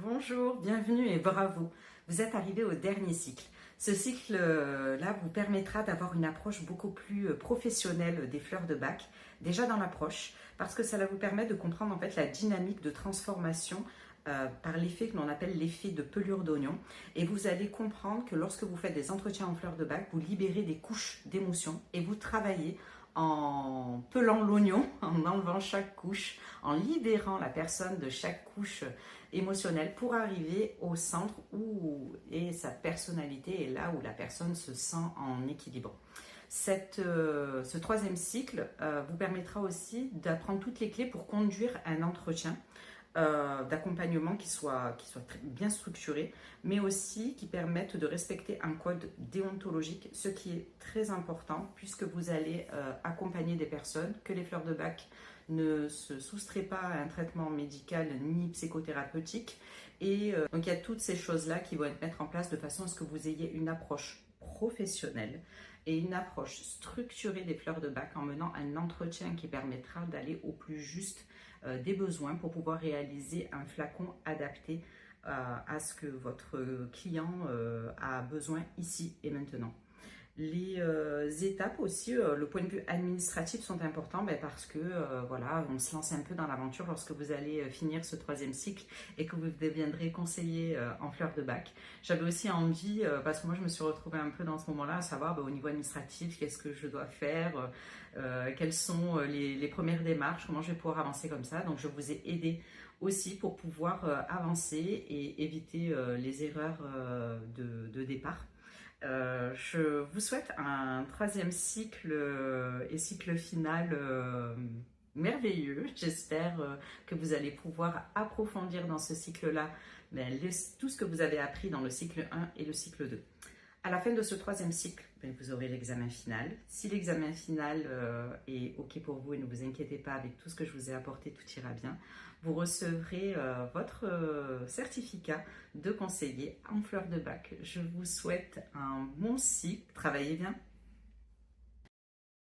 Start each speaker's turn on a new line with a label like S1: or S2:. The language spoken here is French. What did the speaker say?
S1: Bonjour, bienvenue et bravo. Vous êtes arrivé au dernier cycle. Ce cycle-là vous permettra d'avoir une approche beaucoup plus professionnelle des fleurs de bac, déjà dans l'approche, parce que ça va vous permettre de comprendre en fait la dynamique de transformation par l'effet que l'on appelle l'effet de pelure d'oignon. Et vous allez comprendre que lorsque vous faites des entretiens en fleurs de bac, vous libérez des couches d'émotions et vous travaillez en pelant l'oignon, en enlevant chaque couche, en libérant la personne de chaque couche émotionnelle pour arriver au centre où est sa personnalité et là où la personne se sent en équilibre. Ce troisième cycle vous permettra aussi d'apprendre toutes les clés pour conduire un entretien d'accompagnement qui soit bien structuré, mais aussi qui permette de respecter un code déontologique, ce qui est très important puisque vous allez accompagner des personnes, que les fleurs de bac ne se soustraient pas à un traitement médical ni psychothérapeutique. Et donc il y a toutes ces choses-là qui vont être mises en place de façon à ce que vous ayez une approche professionnelle et une approche structurée des fleurs de bac en menant un entretien qui permettra d'aller au plus juste des besoins pour pouvoir réaliser un flacon adapté à ce que votre client a besoin ici et maintenant. Les étapes aussi, le point de vue administratif sont importants parce que voilà, on se lance un peu dans l'aventure lorsque vous allez finir ce troisième cycle et que vous deviendrez conseiller en fleurs de bac. J'avais aussi envie, parce que moi je me suis retrouvée un peu dans ce moment-là, à savoir au niveau administratif, qu'est-ce que je dois faire, quelles sont les premières démarches, comment je vais pouvoir avancer comme ça. Donc je vous ai aidé aussi pour pouvoir avancer et éviter les erreurs de départ. Je vous souhaite un troisième cycle et cycle final merveilleux. J'espère que vous allez pouvoir approfondir dans ce cycle-là tout ce que vous avez appris dans le cycle 1 et le cycle 2. À la fin de ce troisième cycle, vous aurez l'examen final. Si l'examen final est OK pour vous et ne vous inquiétez pas, avec tout ce que je vous ai apporté, tout ira bien. Vous recevrez votre certificat de conseiller en fleurs de bac. Je vous souhaite un bon cycle. Travaillez bien.